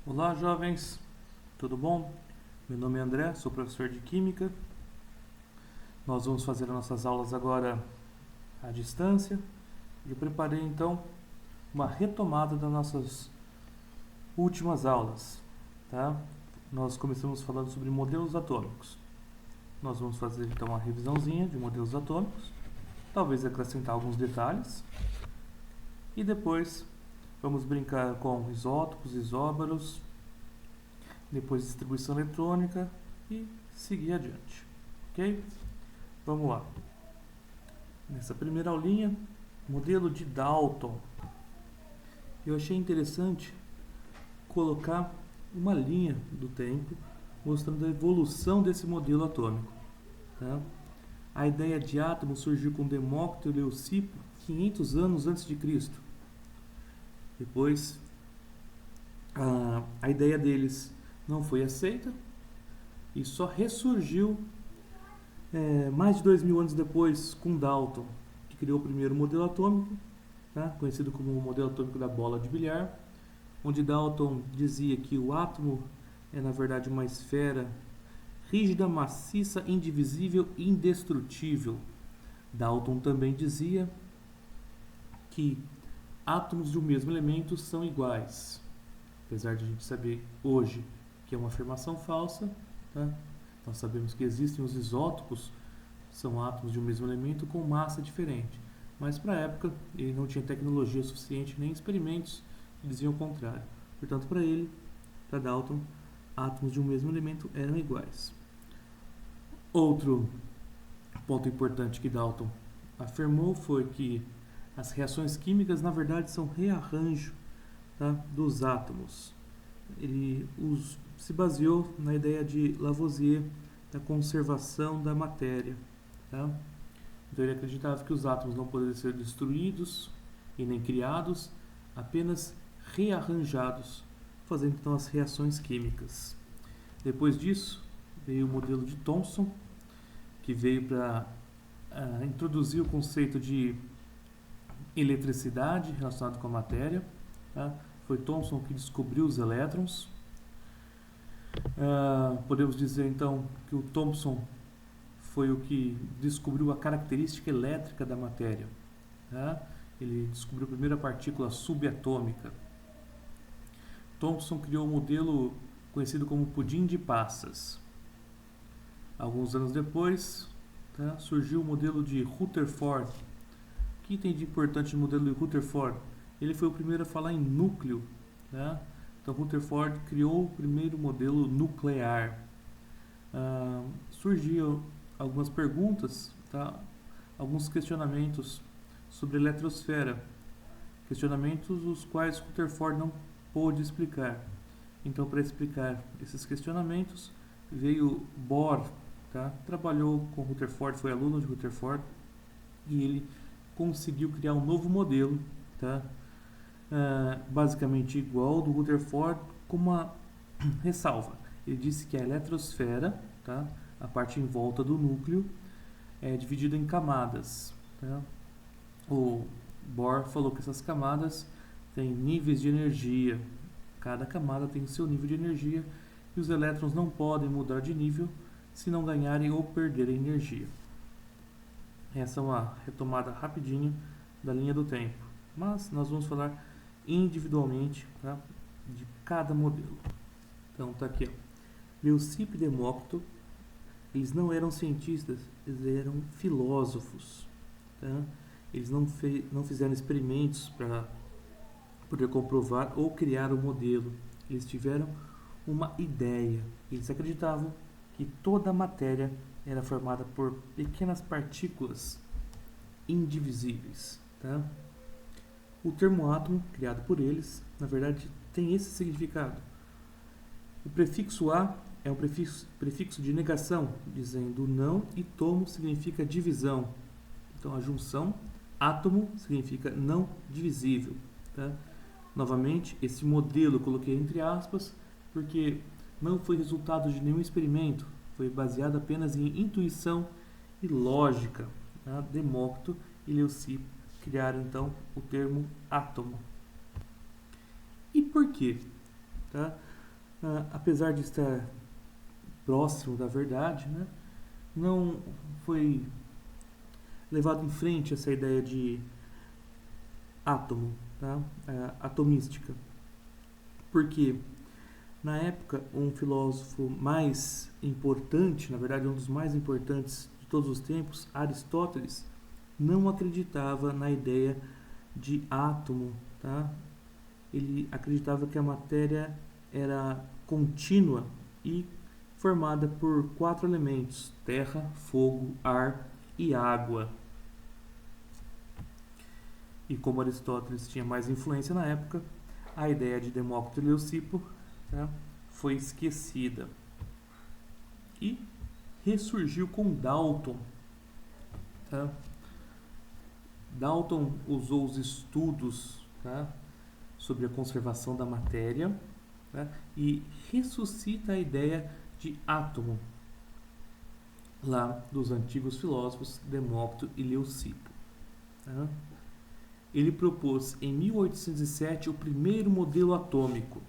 Olá, jovens, tudo bom? Meu nome é André, sou professor de Química. Nós vamos fazer as nossas aulas agora à distância. Eu preparei então uma retomada das nossas últimas aulas, tá? Nós começamos falando sobre modelos atômicos. Nós vamos fazer então uma revisãozinha de modelos atômicos, talvez acrescentar alguns detalhes e depois vamos brincar com isótopos, isóbaros, depois distribuição eletrônica e seguir adiante, ok? Vamos lá. Nessa primeira aulinha, modelo de Dalton. Eu achei interessante colocar uma linha do tempo mostrando a evolução desse modelo atômico. Tá? A ideia de átomo surgiu com Demócrito e Leucipo 500 anos antes de Cristo. Depois, a ideia deles não foi aceita e só ressurgiu mais de 2000 anos depois com Dalton, que criou o primeiro modelo atômico, tá? Conhecido como o modelo atômico da bola de bilhar, onde Dalton dizia que o átomo é na verdade uma esfera rígida, maciça, indivisível e indestrutível. Dalton também dizia que átomos de um mesmo elemento são iguais, apesar de a gente saber hoje que é uma afirmação falsa, tá? Nós sabemos que existem os isótopos, são átomos de um mesmo elemento com massa diferente, mas para a época ele não tinha tecnologia suficiente nem experimentos que diziam o contrário. Portanto, para ele, para Dalton, átomos de um mesmo elemento eram iguais. Outro ponto importante que Dalton afirmou foi que as reações químicas, na verdade, são rearranjo, tá, dos átomos. Ele se baseou na ideia de Lavoisier da conservação da matéria. Tá? Então ele acreditava que os átomos não poderiam ser destruídos e nem criados, apenas rearranjados, fazendo então as reações químicas. Depois disso, veio o modelo de Thomson, que veio para introduzir o conceito de eletricidade relacionado com a matéria. Tá? Foi Thomson que descobriu os elétrons. Podemos dizer então que o Thomson foi o que descobriu a característica elétrica da matéria. Tá? Ele descobriu a primeira partícula subatômica. Thomson criou o modelo conhecido como pudim de passas. Alguns anos depois, tá, surgiu o modelo de Rutherford. O que tem de importante no modelo de Rutherford? Ele foi o primeiro a falar em núcleo. Tá? Então, Rutherford criou o primeiro modelo nuclear. Surgiram algumas perguntas, tá? Alguns questionamentos sobre a eletrosfera. Questionamentos os quais Rutherford não pôde explicar. Então, para explicar esses questionamentos, veio Bohr. Tá? Trabalhou com Rutherford, foi aluno de Rutherford, e ele conseguiu criar um novo modelo, tá? Basicamente igual ao do Rutherford, com uma ressalva. Ele disse que a eletrosfera, tá? A parte em volta do núcleo, é dividida em camadas. Tá? O Bohr falou que essas camadas têm níveis de energia. Cada camada tem o seu nível de energia e os elétrons não podem mudar de nível se não ganharem ou perderem energia. Essa é uma retomada rapidinho da linha do tempo, mas nós vamos falar individualmente, tá, de cada modelo. Então tá aqui, ó. Leucipo e Demócrito, eles não eram cientistas, eles eram filósofos. Tá? Eles não fizeram experimentos para poder comprovar ou criar o modelo. Eles tiveram uma ideia. Eles acreditavam que toda a matéria era formada por pequenas partículas indivisíveis. Tá? O termo átomo, criado por eles, na verdade tem esse significado. O prefixo A é um prefixo de negação, dizendo não, e tomo significa divisão. Então a junção átomo significa não divisível. Tá? Novamente, esse modelo eu coloquei entre aspas, porque não foi resultado de nenhum experimento, foi baseado apenas em intuição e lógica. Tá? Demócrito e Leucipo criaram então o termo átomo. E por quê? Tá? apesar de estar próximo da verdade, né, não foi levado em frente essa ideia de átomo, tá? Atomística. Porque na época um filósofo mais importante, na verdade um dos mais importantes de todos os tempos, Aristóteles, não acreditava na ideia de átomo, tá? Ele acreditava que a matéria era contínua e formada por 4 elementos: terra, fogo, ar e água. E como Aristóteles tinha mais influência na época, a ideia de Demócrito e Leucipo, tá, foi esquecida. E ressurgiu com Dalton. Tá? Dalton usou os estudos, tá, sobre a conservação da matéria, tá, e ressuscita a ideia de átomo lá dos antigos filósofos Demócrito e Leucipo. Tá? Ele propôs em 1807 o primeiro modelo atômico.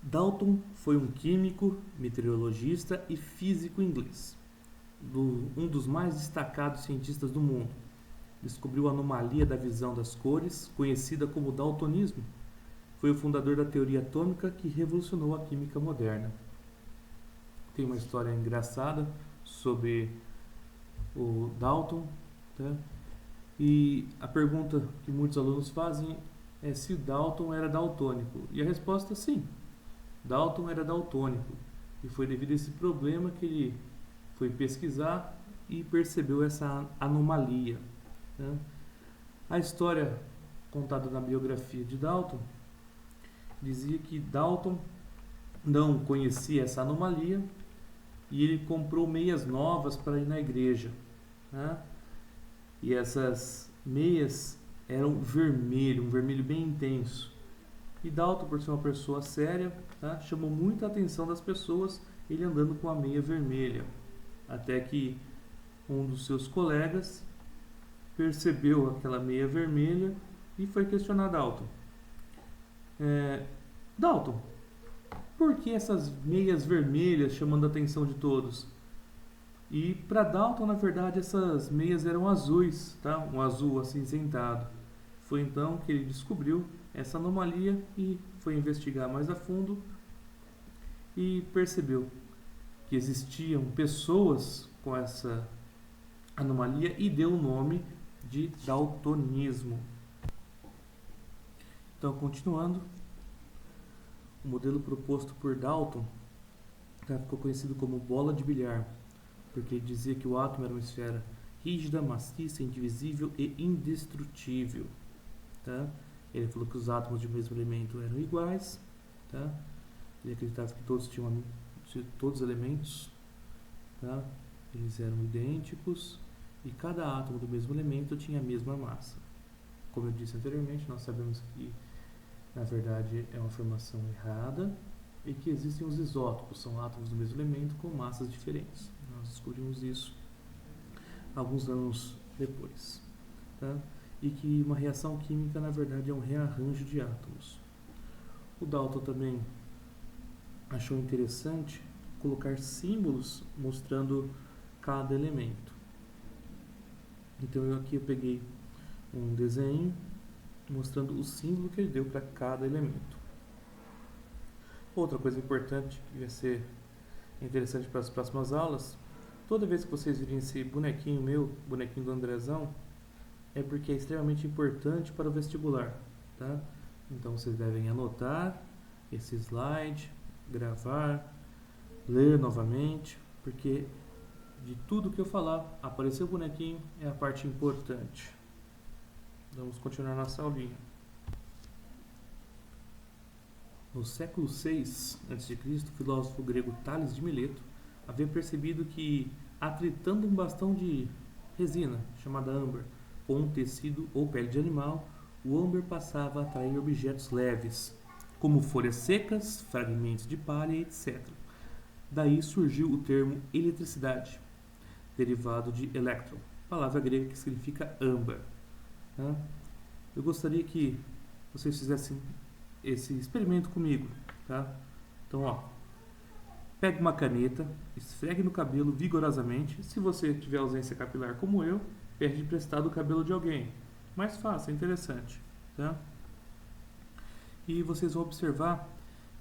Dalton foi um químico, meteorologista e físico inglês, um dos mais destacados cientistas do mundo. Descobriu a anomalia da visão das cores, conhecida como daltonismo. Foi o fundador da teoria atômica que revolucionou a química moderna. Tem uma história engraçada sobre o Dalton, tá? E a pergunta que muitos alunos fazem é se Dalton era daltônico. E a resposta é sim. Dalton era daltônico. E foi devido a esse problema que ele foi pesquisar e percebeu essa anomalia. Né? A história contada na biografia de Dalton dizia que Dalton não conhecia essa anomalia e ele comprou meias novas para ir na igreja. Né? E essas meias eram vermelho, um vermelho bem intenso. E Dalton, por ser uma pessoa séria, tá, chamou muita atenção das pessoas, ele andando com a meia vermelha. Até que um dos seus colegas percebeu aquela meia vermelha e foi questionar Dalton. Dalton, por que essas meias vermelhas chamando a atenção de todos? E para Dalton, na verdade, essas meias eram azuis, tá? Um azul acinzentado. Foi então que ele descobriu essa anomalia e foi investigar mais a fundo e percebeu que existiam pessoas com essa anomalia e deu o nome de daltonismo. Então, continuando, o modelo proposto por Dalton ficou conhecido como bola de bilhar, porque ele dizia que o átomo era uma esfera rígida, maciça, indivisível e indestrutível. Tá? Ele falou que os átomos de um mesmo elemento eram iguais. Tá? Ele acreditava que todos os elementos, tá, eles eram idênticos e cada átomo do mesmo elemento tinha a mesma massa. Como eu disse anteriormente, nós sabemos que na verdade é uma afirmação errada e que existem os isótopos, são átomos do mesmo elemento com massas diferentes. Nós descobrimos isso alguns anos depois. Tá? E que uma reação química, na verdade, é um rearranjo de átomos. O Dalton também achou interessante colocar símbolos mostrando cada elemento. Então aqui eu peguei um desenho mostrando o símbolo que ele deu para cada elemento. Outra coisa importante que vai ser interessante para as próximas aulas, toda vez que vocês virem esse bonequinho meu, bonequinho do Andrezão, é porque é extremamente importante para o vestibular, tá? Então vocês devem anotar esse slide, gravar, ler novamente, porque de tudo que eu falar, aparecer o bonequinho é a parte importante. Vamos continuar nossa aulinha. No século VI a.C., o filósofo grego Tales de Mileto havia percebido que, atritando um bastão de resina, chamada âmbar, com um tecido ou pele de animal, o âmbar passava a atrair objetos leves, como folhas secas, fragmentos de palha, etc. Daí surgiu o termo eletricidade, derivado de electron, palavra grega que significa âmbar. Tá? Eu gostaria que vocês fizessem esse experimento comigo, tá? Então, ó, pegue uma caneta, esfregue no cabelo vigorosamente. Se você tiver ausência capilar como eu, pede emprestado o cabelo de alguém. Mais fácil, é interessante, tá? E vocês vão observar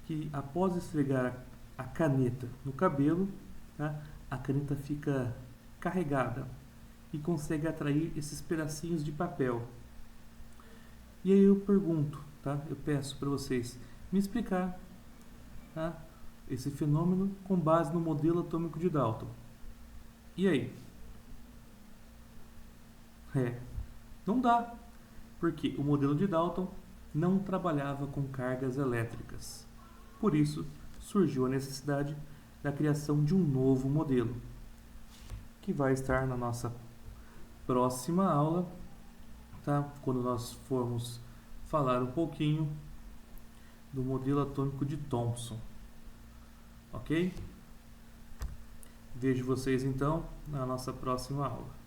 que após esfregar a caneta no cabelo, tá, a caneta fica carregada e consegue atrair esses pedacinhos de papel. E aí eu pergunto, tá? Eu peço para vocês me explicar, tá, esse fenômeno com base no modelo atômico de Dalton. E aí? Não dá, porque o modelo de Dalton não trabalhava com cargas elétricas. Por isso, surgiu a necessidade da criação de um novo modelo, que vai estar na nossa próxima aula, tá? Quando nós formos falar um pouquinho do modelo atômico de Thomson, ok? Vejo vocês então na nossa próxima aula.